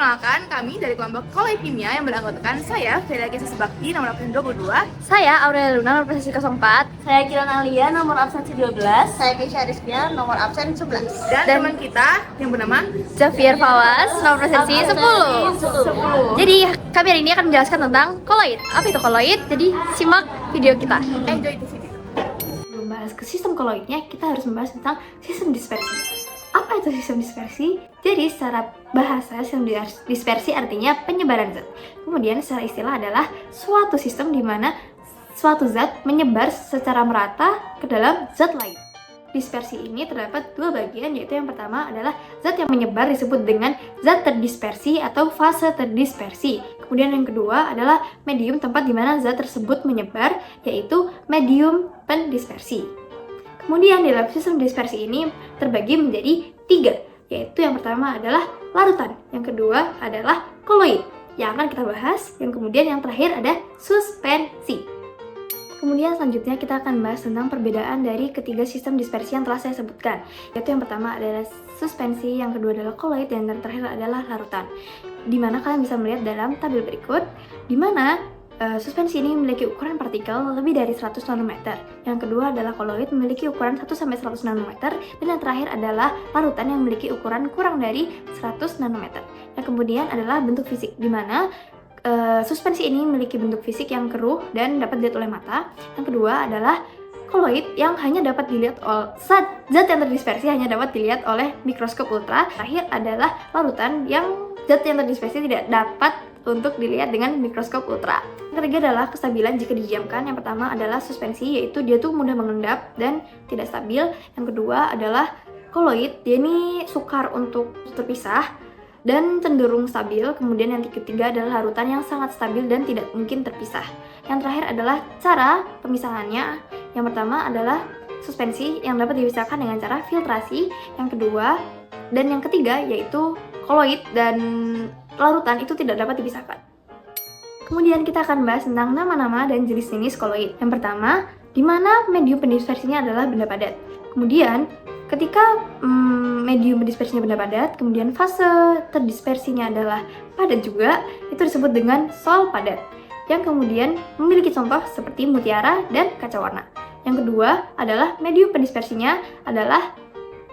Perkenalkan, kami dari kelompok Kolej Kimia yang beranggotakan saya, Velia Kisah Sebakti, nomor absen 22. Saya Aurelia Luna, nomor absen 04. Saya Kiran Alia, nomor absen 12. Saya Keisha Rizkia, nomor absen 11. Dan teman kita yang bernama Xavier Fawas, nomor absensi 10. Jadi kami hari ini akan menjelaskan tentang koloid. Apa itu koloid? Jadi simak video kita. Enjoy the video. Sebelum bahas ke sistem koloidnya, kita harus membahas tentang sistem dispersi. Apa itu sistem dispersi? Jadi secara bahasa sistem dispersi artinya penyebaran zat. Kemudian secara istilah adalah suatu sistem di mana suatu zat menyebar secara merata ke dalam zat lain. Dispersi ini terdapat dua bagian, yaitu yang pertama adalah zat yang menyebar disebut dengan zat terdispersi atau fase terdispersi. Kemudian yang kedua adalah medium tempat di mana zat tersebut menyebar, yaitu medium pendispersi. Kemudian dalam sistem dispersi ini terbagi menjadi 3, yaitu yang pertama adalah larutan, yang kedua adalah koloid yang akan kita bahas, yang kemudian yang terakhir ada suspensi. Kemudian selanjutnya kita akan bahas tentang perbedaan dari ketiga sistem dispersi yang telah saya sebutkan, yaitu yang pertama adalah suspensi, yang kedua adalah koloid, dan yang terakhir adalah larutan. Dimana kalian bisa melihat dalam tabel berikut, dimana suspensi ini memiliki ukuran partikel lebih dari 100 nanometer. Yang kedua adalah koloid memiliki ukuran 1-100 nanometer. Dan yang terakhir adalah larutan yang memiliki ukuran kurang dari 100 nanometer. Yang kemudian adalah bentuk fisik, di mana suspensi ini memiliki bentuk fisik yang keruh dan dapat dilihat oleh mata. Yang kedua adalah koloid yang hanya dapat dilihat oleh zat yang terdispersi hanya dapat dilihat oleh mikroskop ultra. Terakhir adalah larutan yang zat yang terdispersi tidak dapat untuk dilihat dengan mikroskop ultra. Yang ketiga adalah kestabilan jika didiamkan. Yang pertama adalah suspensi, yaitu dia tuh mudah mengendap dan tidak stabil. Yang kedua adalah koloid, dia ini sukar untuk terpisah dan cenderung stabil. Kemudian yang ketiga adalah larutan yang sangat stabil dan tidak mungkin terpisah. Yang terakhir adalah cara pemisahannya. Yang pertama adalah suspensi yang dapat dipisahkan dengan cara filtrasi. Yang kedua dan yang ketiga yaitu koloid dan larutan itu tidak dapat dipisahkan. Kemudian kita akan bahas tentang nama-nama dan jenis-jenis koloid. Yang pertama, di mana medium pendispersinya adalah benda padat. Kemudian, ketika medium pendispersinya benda padat, kemudian fase terdispersinya adalah padat juga, itu disebut dengan sol padat. Yang kemudian memiliki contoh seperti mutiara dan kaca warna. Yang kedua adalah medium pendispersinya adalah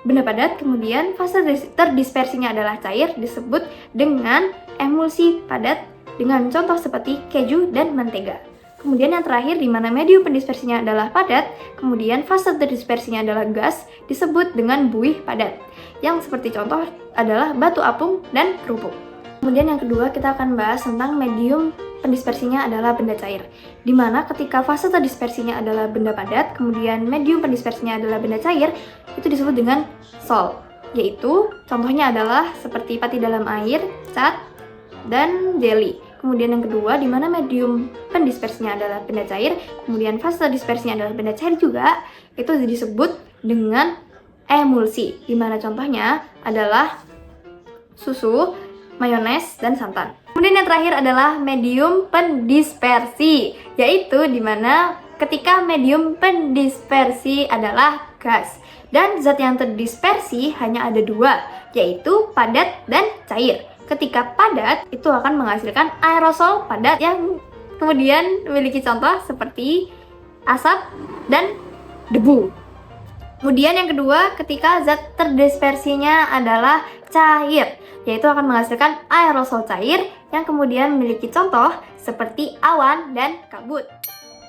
benda padat, kemudian fase terdispersinya adalah cair, disebut dengan emulsi padat dengan contoh seperti keju dan mentega. Kemudian yang terakhir, di mana medium pendispersinya adalah padat, kemudian fase terdispersinya adalah gas, disebut dengan buih padat. Yang seperti contoh adalah batu apung dan kerupuk. Kemudian yang kedua, kita akan bahas tentang medium pendispersinya adalah benda cair, di mana ketika fase terdispersinya adalah benda padat, kemudian medium pendispersinya adalah benda cair, itu disebut dengan sol, yaitu contohnya adalah seperti pati dalam air, cat, dan jelly. Kemudian yang kedua, di mana medium pendispersinya adalah benda cair, kemudian fase dispersinya adalah benda cair juga, itu disebut dengan emulsi, di mana contohnya adalah susu, mayones, dan santan. Kemudian yang terakhir adalah medium pendispersi, yaitu di mana ketika medium pendispersi adalah gas. Dan zat yang terdispersi hanya ada dua, yaitu padat dan cair. Ketika padat, itu akan menghasilkan aerosol padat yang kemudian memiliki contoh seperti asap dan debu. Kemudian yang kedua, ketika zat terdispersinya adalah cair, yaitu akan menghasilkan aerosol cair yang kemudian memiliki contoh seperti awan dan kabut.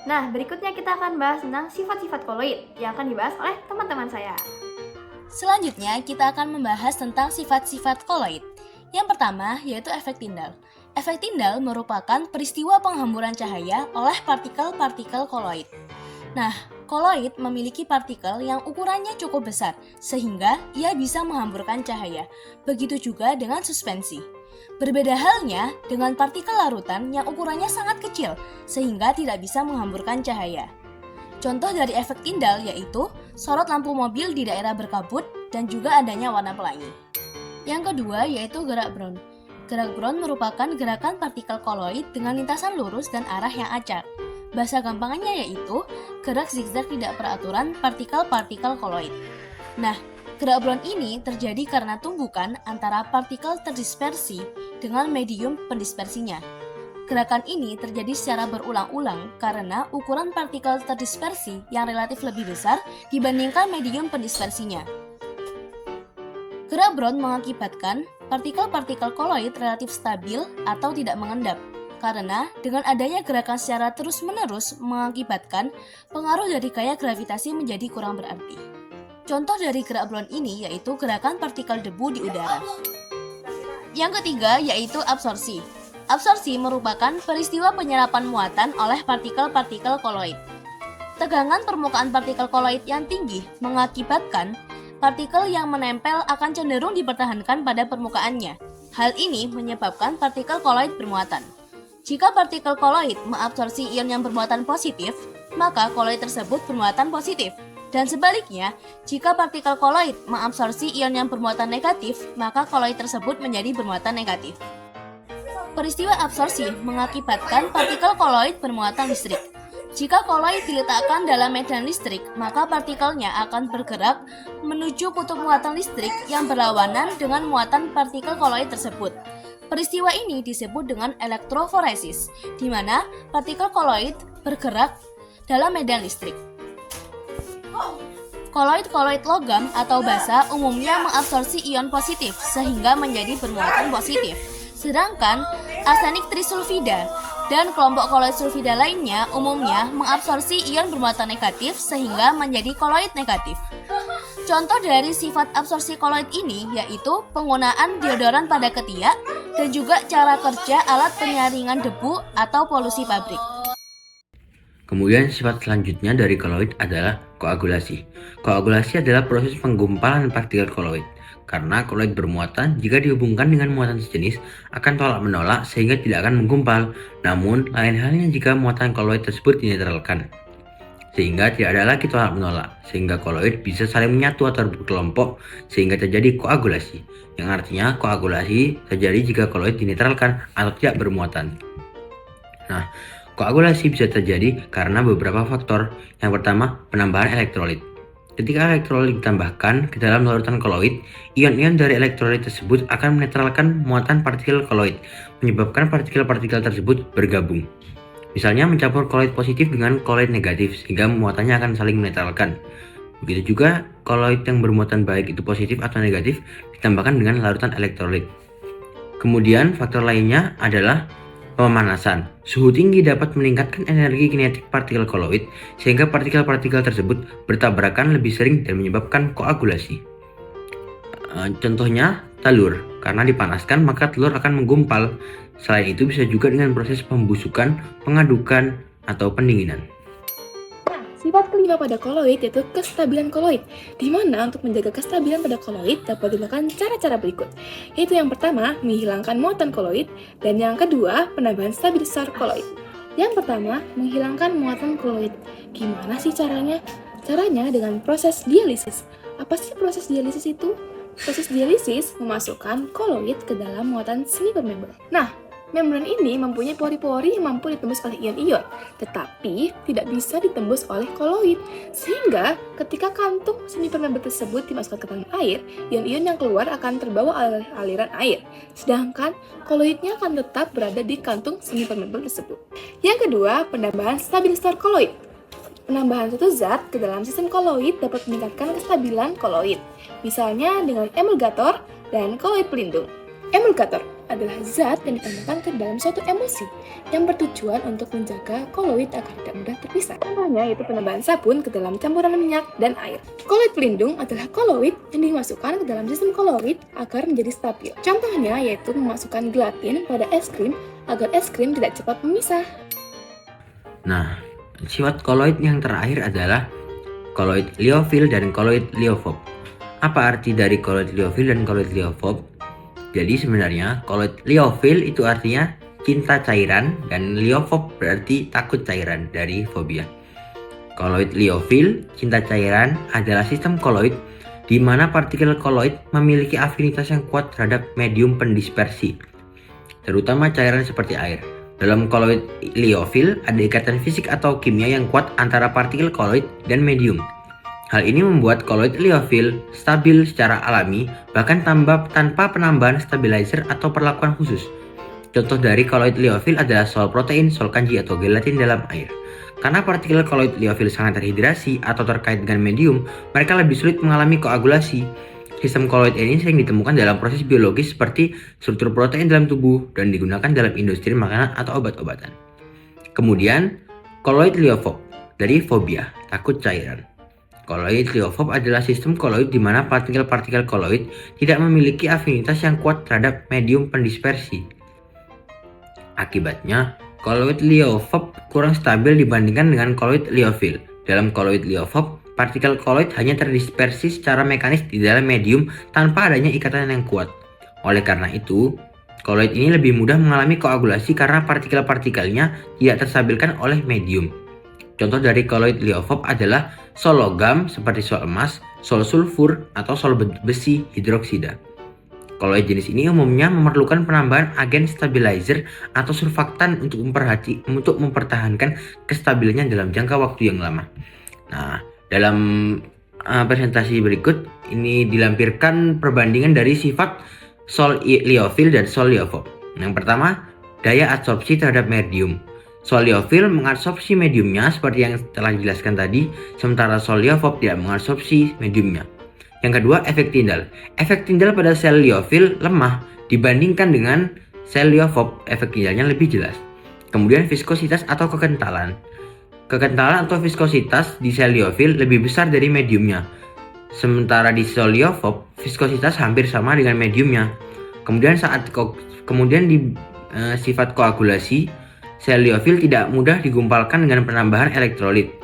Nah, berikutnya kita akan bahas tentang sifat-sifat koloid yang akan dibahas oleh teman-teman saya. Selanjutnya, kita akan membahas tentang sifat-sifat koloid. Yang pertama, yaitu efek Tyndall. Efek Tyndall merupakan peristiwa penghamburan cahaya oleh partikel-partikel koloid. Nah, koloid memiliki partikel yang ukurannya cukup besar, sehingga ia bisa menghamburkan cahaya. Begitu juga dengan suspensi. Berbeda halnya dengan partikel larutan yang ukurannya sangat kecil, sehingga tidak bisa menghamburkan cahaya. Contoh dari efek Tyndall yaitu sorot lampu mobil di daerah berkabut dan juga adanya warna pelangi. Yang kedua yaitu gerak Brown. Gerak Brown merupakan gerakan partikel koloid dengan lintasan lurus dan arah yang acak. Bahasa gampangnya yaitu gerak zigzag tidak beraturan partikel-partikel koloid. Nah, Gerak Brown ini terjadi karena tumbukan antara partikel terdispersi dengan medium pendispersinya. Gerakan ini terjadi secara berulang-ulang karena ukuran partikel terdispersi yang relatif lebih besar dibandingkan medium pendispersinya. Gerak Brown mengakibatkan partikel-partikel koloid relatif stabil atau tidak mengendap, karena dengan adanya gerakan secara terus-menerus mengakibatkan pengaruh dari gaya gravitasi menjadi kurang berarti. Contoh dari gerak Brown ini yaitu gerakan partikel debu di udara. Yang ketiga yaitu absorpsi. Absorpsi merupakan peristiwa penyerapan muatan oleh partikel-partikel koloid. Tegangan permukaan partikel koloid yang tinggi mengakibatkan partikel yang menempel akan cenderung dipertahankan pada permukaannya. Hal ini menyebabkan partikel koloid bermuatan. Jika partikel koloid mengabsorpsi ion yang bermuatan positif, maka koloid tersebut bermuatan positif. Dan sebaliknya, jika partikel koloid mengabsorpsi ion yang bermuatan negatif, maka koloid tersebut menjadi bermuatan negatif. Peristiwa absorpsi mengakibatkan partikel koloid bermuatan listrik. Jika koloid diletakkan dalam medan listrik, maka partikelnya akan bergerak menuju kutub muatan listrik yang berlawanan dengan muatan partikel koloid tersebut. Peristiwa ini disebut dengan elektroforesis, di mana partikel koloid bergerak dalam medan listrik. Koloid-koloid logam atau basa umumnya mengabsorpsi ion positif sehingga menjadi bermuatan positif. Sedangkan arsenik trisulfida dan kelompok koloid sulfida lainnya umumnya mengabsorpsi ion bermuatan negatif sehingga menjadi koloid negatif. Contoh dari sifat absorpsi koloid ini yaitu penggunaan deodoran pada ketiak dan juga cara kerja alat penyaringan debu atau polusi pabrik. Kemudian sifat selanjutnya dari koloid adalah koagulasi. Koagulasi adalah proses penggumpalan partikel koloid. Karena koloid bermuatan, jika dihubungkan dengan muatan sejenis, akan tolak-menolak sehingga tidak akan menggumpal. Namun, lain halnya jika muatan koloid tersebut dinetralkan. Sehingga tidak ada lagi tolak-menolak, sehingga koloid bisa saling menyatu atau berkelompok, sehingga terjadi koagulasi. Yang artinya, koagulasi terjadi jika koloid dinetralkan atau tidak bermuatan. Nah, koagulasi bisa terjadi karena beberapa faktor. Yang pertama, penambahan elektrolit. Ketika elektrolit ditambahkan ke dalam larutan koloid, ion-ion dari elektrolit tersebut akan menetralkan muatan partikel koloid, menyebabkan partikel-partikel tersebut bergabung. Misalnya mencampur koloid positif dengan koloid negatif, sehingga muatannya akan saling menetralkan. Begitu juga koloid yang bermuatan baik itu positif atau negatif ditambahkan dengan larutan elektrolit. Kemudian faktor lainnya adalah pemanasan. Suhu tinggi dapat meningkatkan energi kinetik partikel koloid sehingga partikel-partikel tersebut bertabrakan lebih sering dan menyebabkan koagulasi. Contohnya telur, karena dipanaskan maka telur akan menggumpal. Selain itu bisa juga dengan proses pembusukan, pengadukan, atau pendinginan. Sifat kelima pada koloid yaitu kestabilan koloid, di mana untuk menjaga kestabilan pada koloid dapat dilakukan cara-cara berikut, yaitu yang pertama, menghilangkan muatan koloid, dan yang kedua, penambahan stabilisator koloid. Yang pertama, menghilangkan muatan koloid. Gimana sih caranya? Caranya dengan proses dialisis. Apa sih proses dialisis itu? Proses dialisis memasukkan koloid ke dalam muatan semi permeable. Nah, membran ini mempunyai pori-pori yang mampu ditembus oleh ion-ion, tetapi tidak bisa ditembus oleh koloid. Sehingga ketika kantung semi-permeable tersebut dimasukkan ke dalam air, ion-ion yang keluar akan terbawa oleh aliran air. Sedangkan koloidnya akan tetap berada di kantung semi-permeable tersebut. Yang kedua, penambahan stabilisator koloid. Penambahan suatu zat ke dalam sistem koloid dapat meningkatkan kestabilan koloid, misalnya dengan emulgator dan koloid pelindung. Emulgator adalah zat yang ditambahkan ke dalam suatu emulsi yang bertujuan untuk menjaga koloid agar tidak mudah terpisah. Contohnya yaitu penambahan sabun ke dalam campuran minyak dan air. Koloid pelindung adalah koloid yang dimasukkan ke dalam sistem koloid agar menjadi stabil. Contohnya yaitu memasukkan gelatin pada es krim agar es krim tidak cepat memisah. Nah, sifat koloid yang terakhir adalah koloid liofil dan koloid liofob. Apa arti dari koloid liofil dan koloid liofob? Jadi sebenarnya koloid liofil itu artinya cinta cairan dan liofob berarti takut cairan dari fobia. Koloid liofil, cinta cairan, adalah sistem koloid di mana partikel koloid memiliki afinitas yang kuat terhadap medium pendispersi, terutama cairan seperti air. Dalam koloid liofil ada ikatan fisik atau kimia yang kuat antara partikel koloid dan medium. Hal ini membuat koloid liofil stabil secara alami, bahkan tanpa penambahan stabilizer atau perlakuan khusus. Contoh dari koloid liofil adalah sol protein, sol kanji, atau gelatin dalam air. Karena partikel koloid liofil sangat terhidrasi atau terkait dengan medium, mereka lebih sulit mengalami koagulasi. Sistem koloid ini sering ditemukan dalam proses biologis seperti struktur protein dalam tubuh dan digunakan dalam industri makanan atau obat-obatan. Kemudian, koloid liofob dari fobia, takut cairan. Koloid liofob adalah sistem koloid di mana partikel-partikel koloid tidak memiliki afinitas yang kuat terhadap medium pendispersi. Akibatnya, koloid liofob kurang stabil dibandingkan dengan koloid liofil. Dalam koloid liofob, partikel koloid hanya terdispersi secara mekanis di dalam medium tanpa adanya ikatan yang kuat. Oleh karena itu, koloid ini lebih mudah mengalami koagulasi karena partikel-partikelnya tidak terstabilkan oleh medium. Contoh dari koloid liofob adalah sol logam seperti sol emas, sol sulfur, atau sol besi hidroksida. Koloid jenis ini umumnya memerlukan penambahan agen stabilizer atau surfaktan untuk mempertahankan kestabilannya dalam jangka waktu yang lama. Nah, dalam presentasi berikut ini dilampirkan perbandingan dari sifat sol liofil dan sol liofob. Yang pertama, daya absorpsi terhadap medium. Sol liofil mengabsorpsi mediumnya seperti yang telah dijelaskan tadi, sementara sol liofob tidak mengabsorpsi mediumnya. Yang kedua, efek Tyndall. Efek Tyndall pada sel liofil lemah dibandingkan dengan sel liofob, efek Tyndallnya lebih jelas. Kemudian viskositas atau kekentalan. Kekentalan atau viskositas di sel liofil lebih besar dari mediumnya. Sementara di sel liofob, viskositas hampir sama dengan mediumnya. Kemudian sifat koagulasi, sel liofil tidak mudah digumpalkan dengan penambahan elektrolit.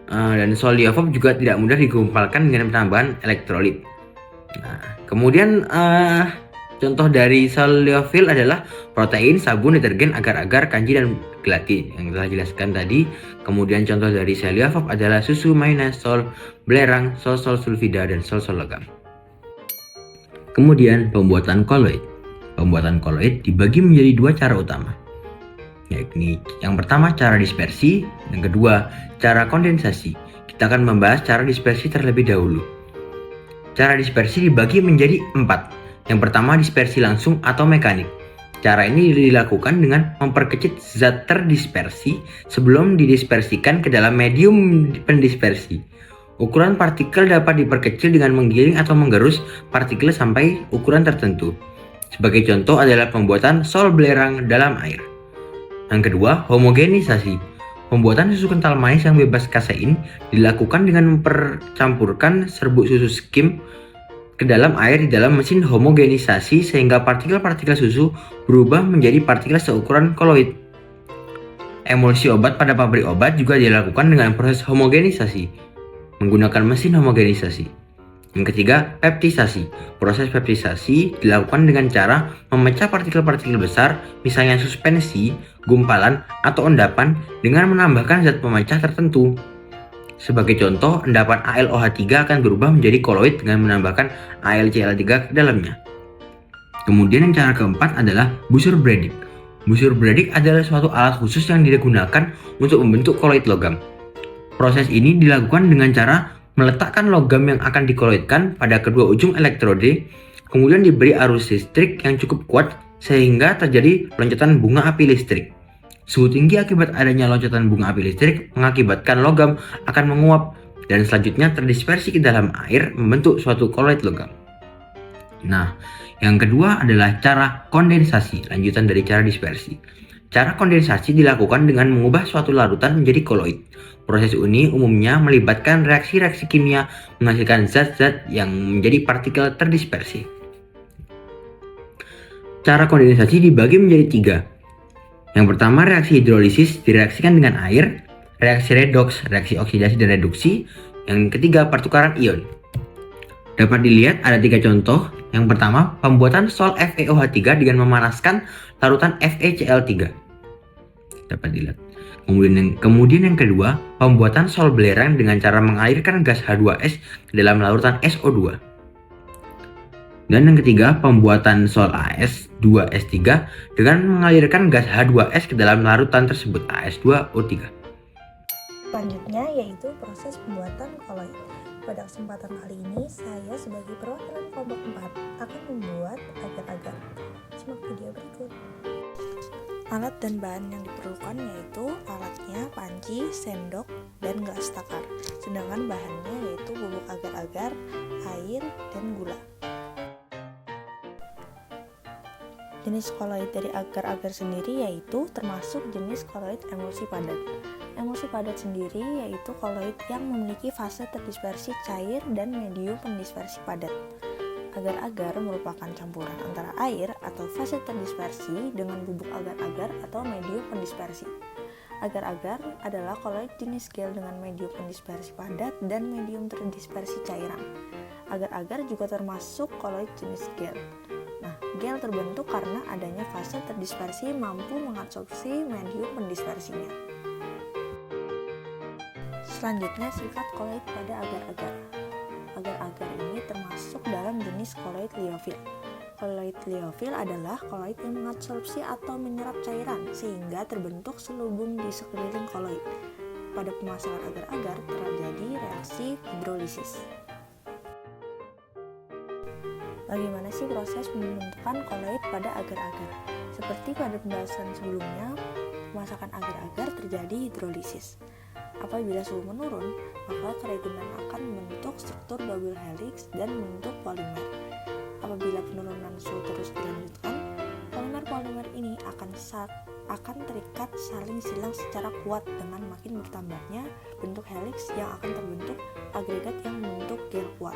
Dan sol liofob juga tidak mudah digumpalkan dengan penambahan elektrolit. Nah, kemudian contoh dari sol liofil adalah protein, sabun, detergen, agar-agar, kanji, dan gelatin yang telah dijelaskan tadi. Kemudian contoh dari sel liofob adalah susu, mayones, sol belerang, sol sulfida, dan sol logam. Kemudian pembuatan koloid. Pembuatan koloid dibagi menjadi dua cara utama, yakni yang pertama cara dispersi, yang kedua cara kondensasi. Kita akan membahas cara dispersi terlebih dahulu. Cara dispersi dibagi menjadi 4. Yang pertama dispersi langsung atau mekanik. Cara ini dilakukan dengan memperkecil zat terdispersi sebelum didispersikan ke dalam medium pendispersi. Ukuran partikel dapat diperkecil dengan menggiling atau menggerus partikel sampai ukuran tertentu. Sebagai contoh adalah pembuatan sol belerang dalam air. Yang kedua, homogenisasi. Pembuatan susu kental manis yang bebas kasein dilakukan dengan mempercampurkan serbuk susu skim ke dalam air di dalam mesin homogenisasi sehingga partikel-partikel susu berubah menjadi partikel seukuran koloid. Emulsi obat pada pabrik obat juga dilakukan dengan proses homogenisasi menggunakan mesin homogenisasi. Yang ketiga, peptisasi. Proses peptisasi dilakukan dengan cara memecah partikel-partikel besar, misalnya suspensi, gumpalan, atau endapan dengan menambahkan zat pemecah tertentu. Sebagai contoh, endapan AlOH3 akan berubah menjadi koloid dengan menambahkan AlCl3 ke dalamnya. Kemudian yang cara keempat adalah busur Bredig. Busur Bredig adalah suatu alat khusus yang digunakan untuk membentuk koloid logam. Proses ini dilakukan dengan cara meletakkan logam yang akan dikoloidkan pada kedua ujung elektrode, kemudian diberi arus listrik yang cukup kuat sehingga terjadi loncakan bunga api listrik. Suhu tinggi akibat adanya loncatan bunga api listrik mengakibatkan logam akan menguap dan selanjutnya terdispersi ke dalam air membentuk suatu koloid logam. Nah, yang kedua adalah cara kondensasi, lanjutan dari cara dispersi. Cara kondensasi dilakukan dengan mengubah suatu larutan menjadi koloid. Proses ini umumnya melibatkan reaksi-reaksi kimia menghasilkan zat-zat yang menjadi partikel terdispersi. Cara kondensasi dibagi menjadi 3. Yang pertama, reaksi hidrolisis direaksikan dengan air, reaksi redoks, reaksi oksidasi dan reduksi. Yang ketiga, pertukaran ion. Dapat dilihat ada 3 contoh. Yang pertama, pembuatan sol FeOH3 dengan memanaskan larutan FeCl3. Dapat dilihat. Kemudian yang kedua, pembuatan sol belerang dengan cara mengalirkan gas H2S ke dalam larutan SO2. Dan yang ketiga, pembuatan sol AS2S3 dengan mengalirkan gas H2S ke dalam larutan tersebut AS2O3. Selanjutnya yaitu proses pembuatan koloid. Pada kesempatan kali ini, saya sebagai perwakilan kelompok 4 akan membuat agar-agar. Simak video berikut. Alat dan bahan yang diperlukan yaitu alatnya panci, sendok, dan gelas takar. Sedangkan bahannya yaitu bubuk agar-agar, air, dan gula. Jenis koloid dari agar-agar sendiri yaitu termasuk jenis koloid emulsi padat. Emulsi padat sendiri yaitu koloid yang memiliki fase terdispersi cair dan medium pendispersi padat. Agar-agar merupakan campuran antara air atau fase terdispersi dengan bubuk agar-agar atau medium pendispersi. Agar-agar adalah koloid jenis gel dengan medium pendispersi padat dan medium terdispersi cairan. Agar-agar juga termasuk koloid jenis gel. Nah, gel terbentuk karena adanya fase terdispersi mampu mengabsorpsi medium pendispersinya. Selanjutnya, sifat koloid pada agar-agar. Agar-agar ini termasuk dalam jenis koloid liofil. Koloid liofil adalah koloid yang mengabsorpsi atau menyerap cairan sehingga terbentuk selubung di sekeliling koloid. Pada pemasangan agar-agar terjadi reaksi hidrolisis. Bagaimana sih proses pembentukan koloid pada agar-agar? Seperti pada pembahasan sebelumnya, pemasangan agar-agar terjadi hidrolisis. Apabila suhu menurun, maka keregunan akan membentuk struktur double helix dan membentuk polimer. Apabila penurunan suhu terus dilanjutkan, polimer-polimer ini akan terikat saling silang secara kuat dengan makin bertambahnya bentuk helix yang akan terbentuk agregat yang membentuk gel kuat.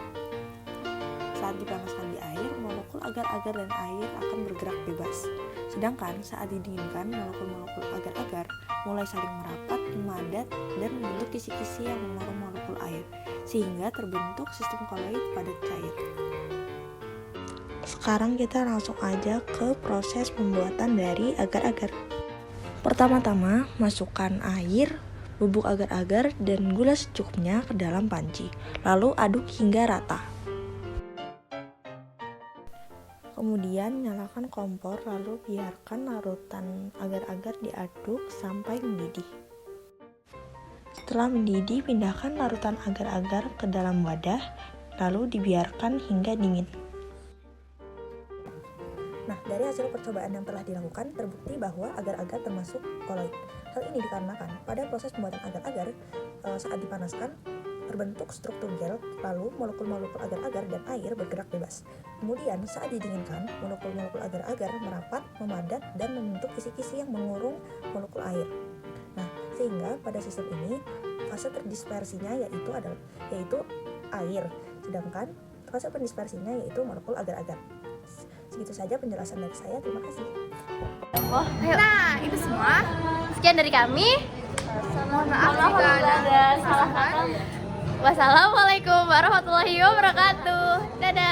Saat dipanaskan di air, molekul agar-agar dan air akan bergerak bebas. Sedangkan saat didinginkan, molekul-molekul agar-agar mulai saling merapat, memadat, dan membentuk kisi-kisi yang mengurung molekul air, sehingga terbentuk sistem koloid padat cair. Sekarang kita langsung aja ke proses pembuatan dari agar-agar. Pertama-tama, masukkan air, bubuk agar-agar, dan gula secukupnya ke dalam panci. Lalu aduk hingga rata. Kemudian nyalakan kompor lalu biarkan larutan agar-agar diaduk sampai mendidih. Setelah mendidih, pindahkan larutan agar-agar ke dalam wadah lalu dibiarkan hingga dingin. Nah, dari hasil percobaan yang telah dilakukan terbukti bahwa agar-agar termasuk koloid. Hal ini dikarenakan pada proses pembuatan agar-agar saat dipanaskan terbentuk struktur gel, lalu molekul-molekul agar-agar dan air bergerak bebas. Kemudian saat didinginkan, molekul-molekul agar-agar merapat, memadat, dan membentuk kisi-kisi yang mengurung molekul air. Nah, sehingga pada sistem ini fase terdispersinya yaitu air, sedangkan fase pendispersinya yaitu molekul agar-agar. Segitu saja penjelasan dari saya. Terima kasih. Nah, itu semua. Sekian dari kami. Mohon maaf jika ada salah kata. Wassalamualaikum warahmatullahi wabarakatuh. Dadah.